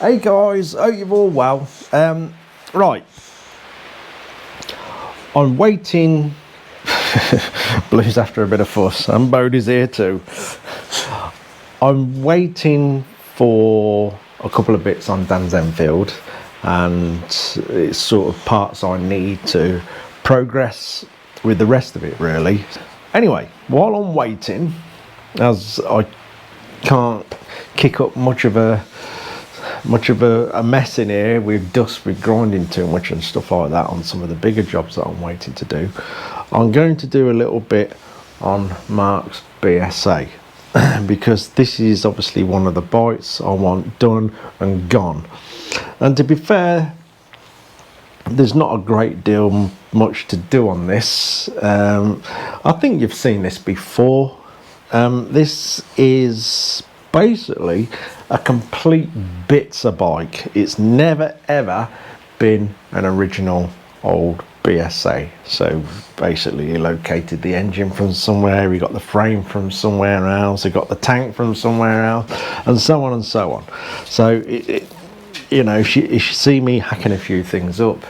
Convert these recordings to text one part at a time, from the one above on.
Hey guys, hope you're all well. Right, I'm waiting. Blue's after a bit of fuss, and Bodie's here too. I'm waiting for a couple of bits on Dan's Enfield, and it's sort of parts I need to progress with the rest of it really. Anyway, while I'm waiting, as I can't kick up much of a mess in here with dust, with grinding too much and stuff like that on some of the bigger jobs that I'm waiting to do, I'm going to do a little bit on Mark's BSA because this is obviously one of the bites I want done and gone. And to be fair, there's not a great deal much to do on this. I think you've seen this before. This is basically a complete bits of bike. It's never ever been an original old BSA. So basically he located the engine from somewhere, he got the frame from somewhere else, he got the tank from somewhere else, and so on and so on. So you know, if you see me hacking a few things up,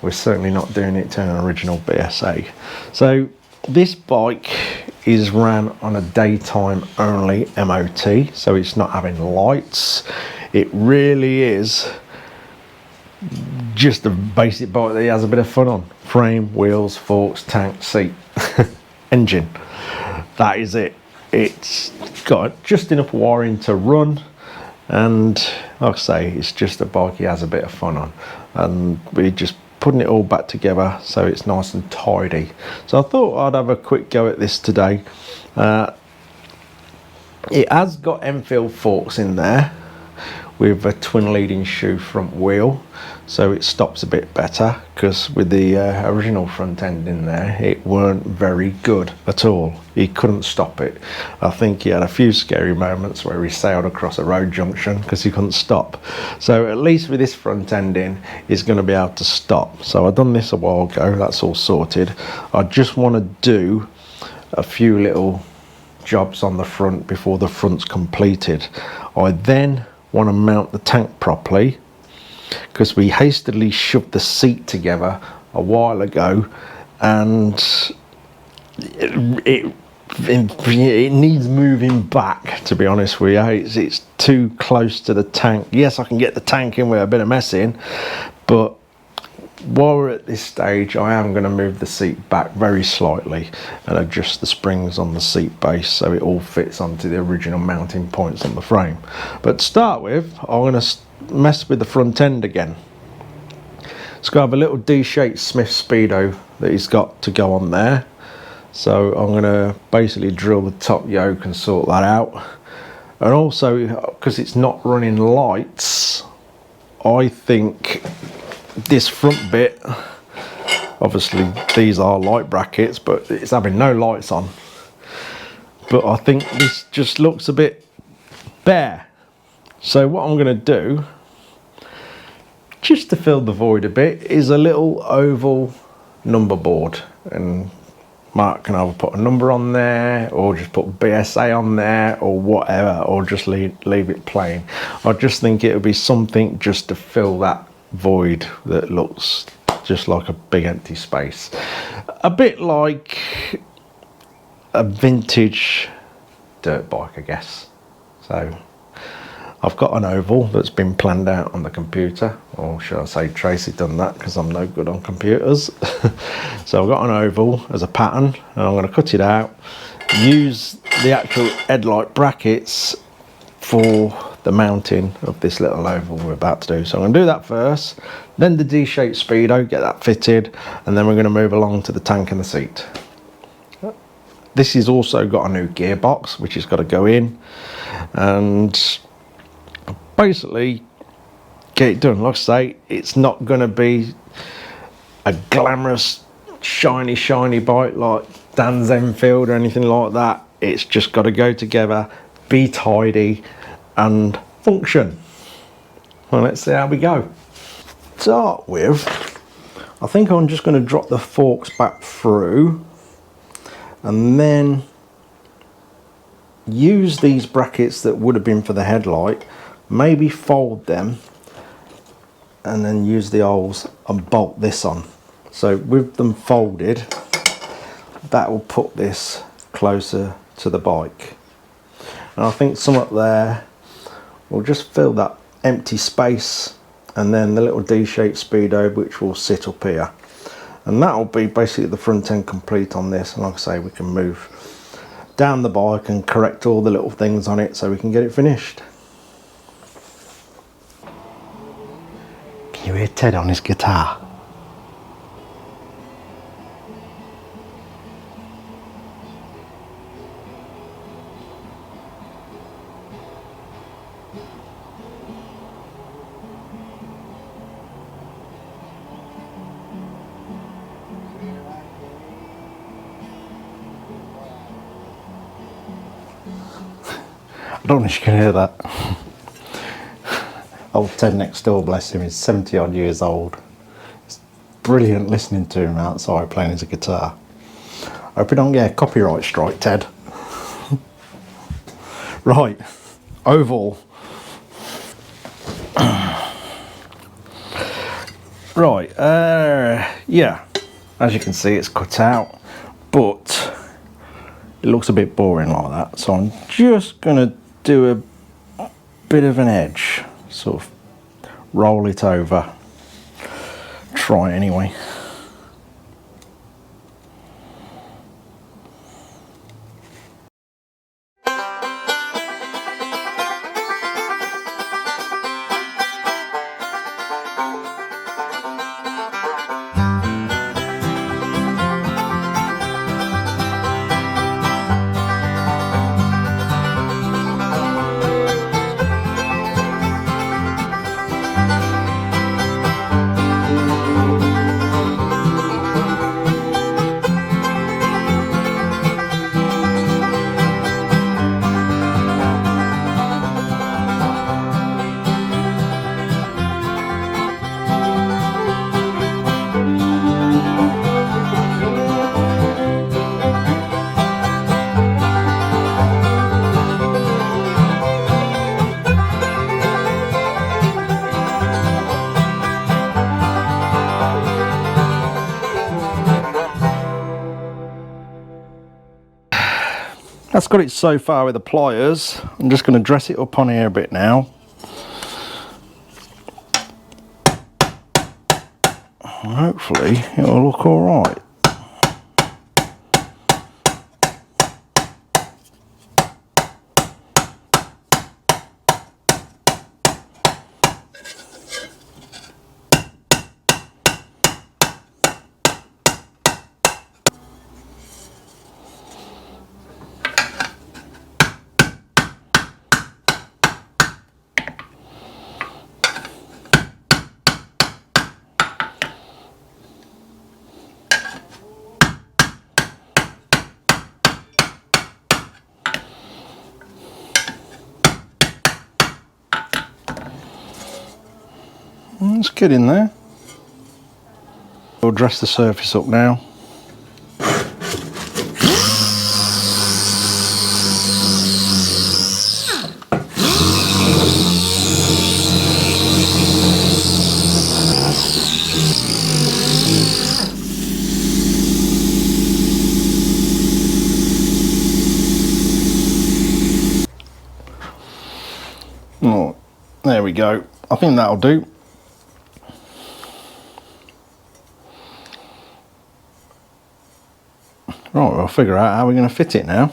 we're certainly not doing it to an original BSA. So this bike is ran on a daytime only MOT, so it's not having lights. It really is just a basic bike that he has a bit of fun on. Frame, wheels, forks, tank, seat, engine. That is it. It's got just enough wiring to run, and like I say, it's just a bike he has a bit of fun on, and we just putting it all back together so it's nice and tidy. So I thought I'd have a quick go at this today. It has got Enfield forks in there with a twin leading shoe front wheel, so it stops a bit better, because with the original front end in there it weren't very good at all. He couldn't stop it. I think he had a few scary moments where he sailed across a road junction because he couldn't stop. So at least with this front end in, he's going to be able to stop. So I've done this a while ago, that's all sorted. I just want to do a few little jobs on the front before the front's completed. I then want to mount the tank properly, because we hastily shoved the seat together a while ago, and it needs moving back, to be honest with you. It's too close to the tank. Yes, I can get the tank in with a bit of mess in, but while we're at this stage, I am going to move the seat back very slightly and adjust the springs on the seat base so it all fits onto the original mounting points on the frame. But to start with, I'm going to mess with the front end again. It's got to have a little D-shaped Smith speedo that he's got to go on there. So I'm going to basically drill the top yoke and sort that out. And also, because it's not running lights, I think this front bit, obviously these are light brackets, but it's having no lights on. But I think this just looks a bit bare. So what I'm going to do, just to fill the void a bit, is a little oval number board, and Mark can either put a number on there or just put BSA on there or whatever, or just leave it plain. I just think it would be something just to fill that void that looks just like a big empty space, a bit like a vintage dirt bike, I guess. So I've got an oval that's been planned out on the computer, or should I say Tracy done that, because I'm no good on computers. So I've got an oval as a pattern, and I'm going to cut it out, use the actual headlight brackets for the mounting of this little oval we're about to do. So I'm going to do that first, then the D-shaped speedo, get that fitted, and then we're going to move along to the tank and the seat. This has also got a new gearbox which has got to go in, and basically get it done. Like I say, it's not going to be a glamorous shiny bike like Dan's Enfield or anything like that. It's just got to go together, be tidy and function. Well, let's see how we go. To start with, I think I'm just going to drop the forks back through, and then use these brackets that would have been for the headlight, maybe fold them and then use the holes and bolt this on. So with them folded, that will put this closer to the bike. And I think some up there will just fill that empty space, and then the little D-shaped speedo which will sit up here. And that will be basically the front end complete on this. And like I say, we can move down the bike and correct all the little things on it so we can get it finished. Can you hear Ted on his guitar? I don't know if you can hear that. Old Ted next door, bless him, is 70 odd years old. It's brilliant listening to him outside playing his guitar. I hope we don't get a copyright strike, Ted. Right, oval. Right, yeah, as you can see it's cut out, but it looks a bit boring like that, so I'm just gonna do a bit of an edge, sort of roll it over, try anyway. That's got it so far with the pliers. I'm just going to dress it up on here a bit now. And hopefully it'll look all right. Let's get in there. We'll dress the surface up now. Oh, there we go. I think that'll do. Right, we'll figure out how we're going to fit it now.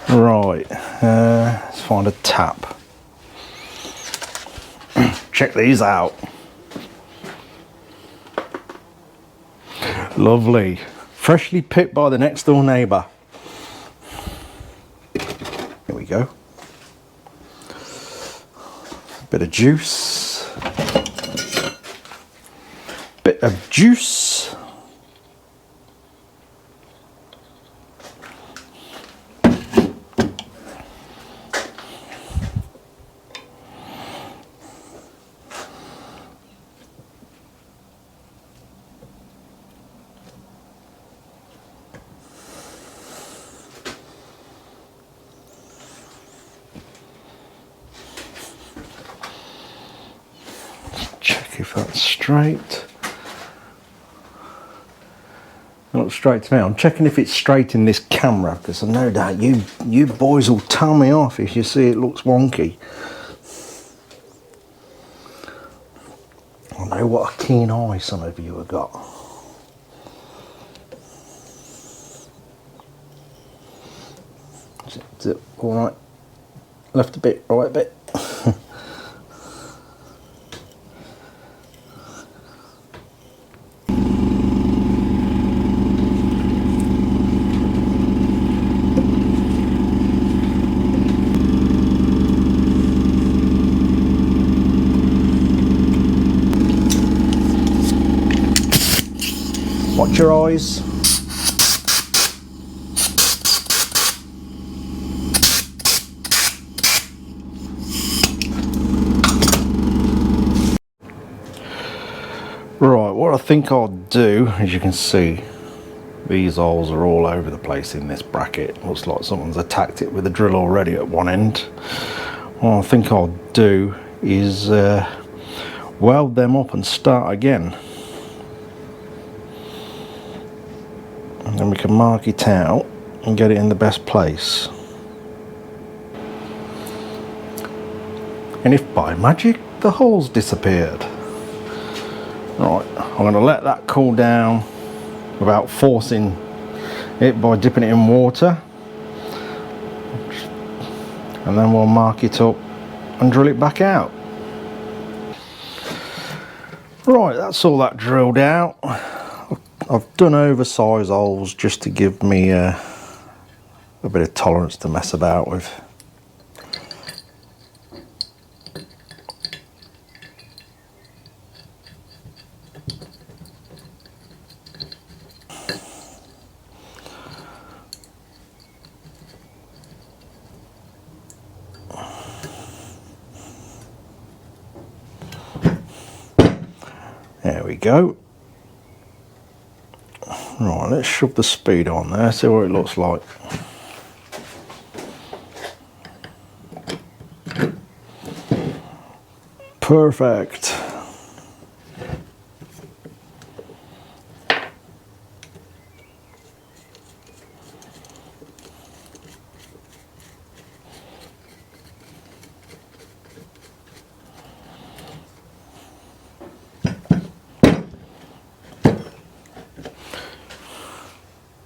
Right, let's find a tap. Check these out. Lovely. Freshly picked by the next door neighbour. Here we go. Bit of juice. Bit of juice. check if that's straight. It looks straight to me. I'm checking if it's straight in this camera, because I no doubt you boys will tell me off if you see it looks wonky. I know what a keen eye some of you have got. Is it all right? Left a bit, right a bit. Watch your eyes. Right, what I think I'll do, as you can see, these holes are all over the place in this bracket. Looks like someone's attacked it with a drill already at one end. What I think I'll do is weld them up and start again. And then we can mark it out and get it in the best place. And if by magic the holes disappeared. Right, I'm going to let that cool down without forcing it by dipping it in water. And then we'll mark it up and drill it back out. Right, that's all that drilled out. I've done oversized holes just to give me a bit of tolerance to mess about with. There we go. Right, let's shove the speedo on there, see what it looks like. Perfect.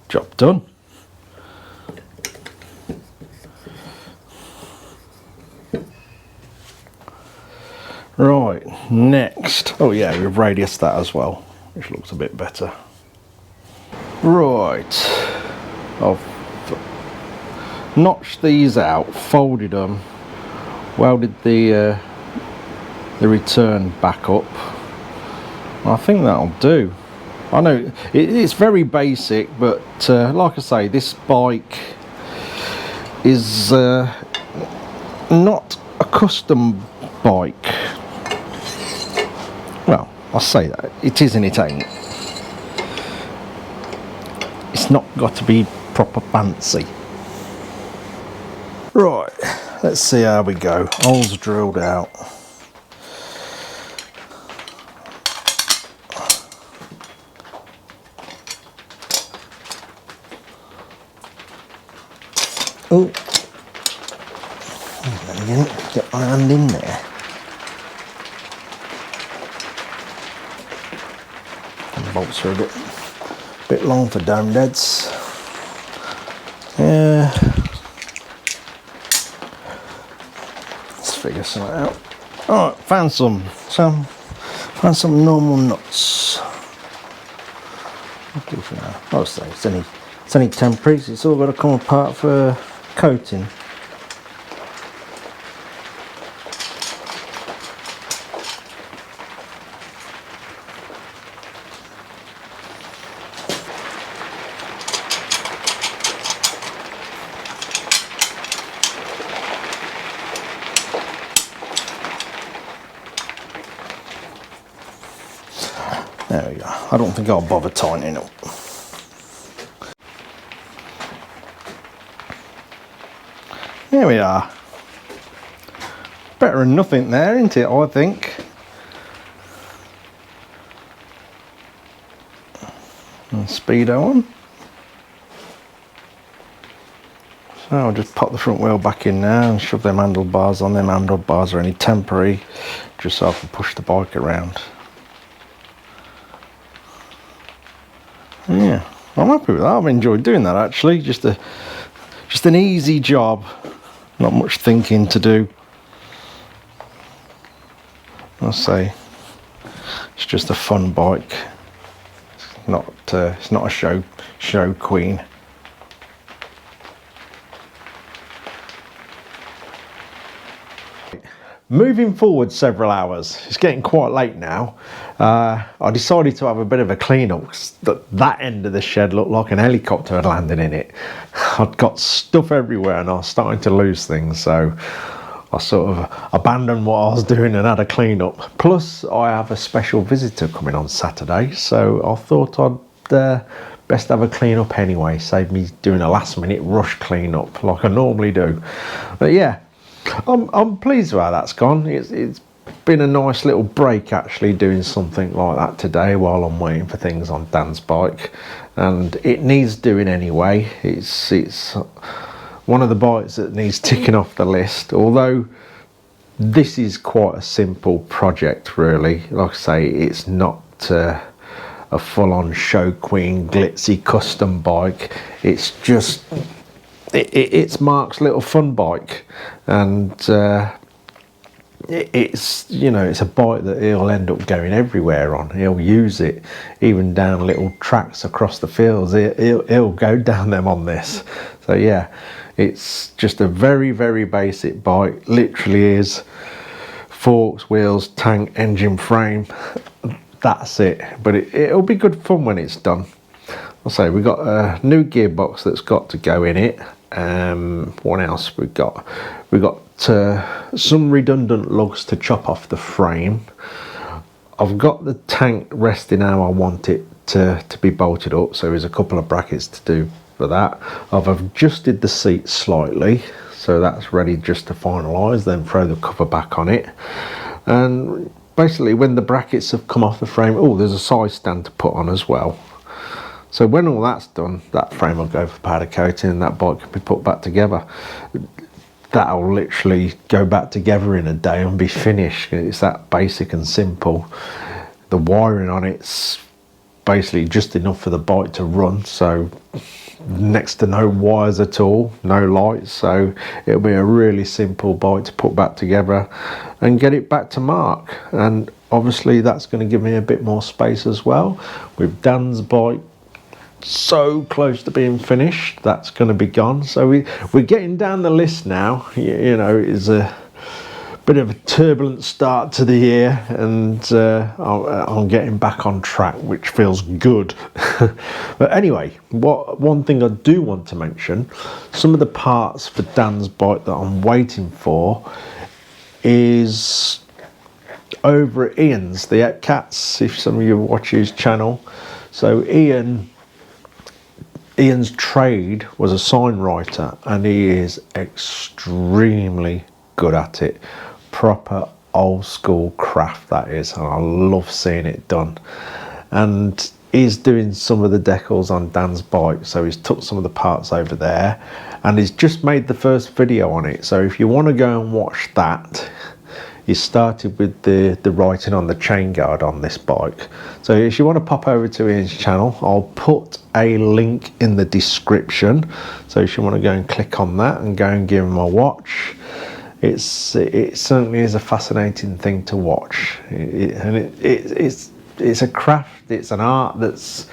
Job done. Right, next. Oh yeah, we've radiused that as well, which looks a bit better. Right, I've notched these out, folded them, welded the return back up. I think that'll do. I know it's very basic, but like I say, this bike is not a custom bike. Well, I say that, it is and it ain't. It's not got to be proper fancy. Right, let's see how we go. Holes drilled out. Oh, I didn't get my hand in there. The bolts are a bit long for dome deads. Yeah. Let's figure something out. Alright, found some normal nuts. What do for now? I'll say it's only temporary, so it's all got to come apart for coating. There we go. I don't think I'll bother tightening up. There we are. Better than nothing there, isn't it, I think? and speedo on. So I'll just pop the front wheel back in now and shove them handlebars on. Them handlebars are only temporary, just so I can push the bike around. Yeah, I'm happy with that. I've enjoyed doing that actually. Just an easy job, not much thinking to do. I'll say it's just a fun bike. It's not a show queen. Moving forward several hours, it's getting quite late now. I decided to have a bit of a clean up because that end of the shed looked like an helicopter had landed in it. I'd got stuff everywhere and I was starting to lose things, so I sort of abandoned what I was doing and had a clean up. Plus I have a special visitor coming on Saturday, so I thought I'd best have a clean up anyway, save me doing a last minute rush clean up like I normally do. But yeah, I'm pleased with how that's gone. It's been a nice little break actually doing something like that today while I'm waiting for things on Dan's bike, and it needs doing anyway. It's one of the bikes that needs ticking off the list, although this is quite a simple project really. Like I say, it's not a full-on show queen glitzy custom bike. It's just it's Mark's little fun bike, and it's, you know, it's a bike that he'll end up going everywhere on. He'll use it even down little tracks across the fields. He'll go down them on this. So yeah, it's just a very, very basic bike. Literally is forks, wheels, tank, engine, frame. That's it. But it'll be good fun when it's done. I'll say we've got a new gearbox that's got to go in it. What else we've got? We've got some redundant lugs to chop off the frame. I've got the tank resting how I want it to be bolted up, so there's a couple of brackets to do for that. I've adjusted the seat slightly, so that's ready just to finalise, then throw the cover back on it. And basically when the brackets have come off the frame, oh, there's a side stand to put on as well. So when all that's done, that frame will go for powder coating and that bike can be put back together. That'll literally go back together in a day and be finished. It's that basic and simple. The wiring on it's basically just enough for the bike to run, so next to no wires at all, no lights, so it'll be a really simple bike to put back together and get it back to Mark. And obviously that's going to give me a bit more space as well. With Dan's bike so close to being finished, that's going to be gone. So we're getting down the list now. You know, it's a bit of a turbulent start to the year, and I'm getting back on track, which feels good. But anyway, one thing I do want to mention, some of the parts for Dan's bike that I'm waiting for is over at Ian's, the Epcats, if some of you watch his channel. So Ian's trade was a sign writer, and he is extremely good at it. Proper old school craft that is, and I love seeing it done. And he's doing some of the decals on Dan's bike, so he's took some of the parts over there and he's just made the first video on it. So if you want to go and watch that, he started with the writing on the chain guard on this bike. So if you want to pop over to his channel, I'll put a link in the description. So if you want to go and click on that and go and give him a watch, it certainly is a fascinating thing to watch. It's a craft, it's an art that's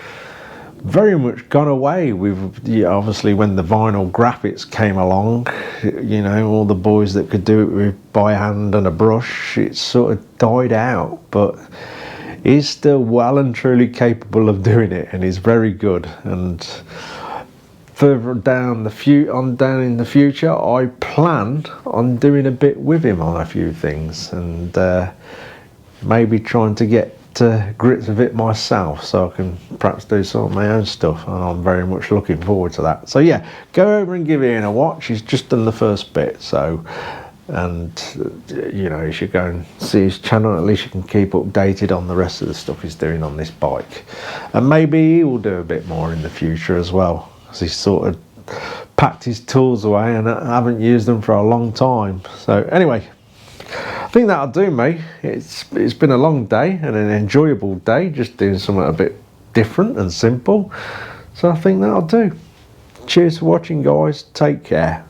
very much gone away with, obviously when the vinyl graphics came along, you know, all the boys that could do it with by hand and a brush, it sort of died out. But he's still well and truly capable of doing it, and he's very good. And further down in the future, I plan on doing a bit with him on a few things, and maybe trying to get grips with it myself, so I can perhaps do some of my own stuff, and I'm very much looking forward to that. So yeah, go over and give Ian a watch. He's just done the first bit, so and you know, you should go and see his channel. At least you can keep updated on the rest of the stuff he's doing on this bike, and maybe he will do a bit more in the future as well, because he's sort of packed his tools away and I haven't used them for a long time. So anyway, I think that'll do me. It's been a long day and an enjoyable day, just doing something a bit different and simple. So I think that'll do. Cheers for watching, guys. Take care.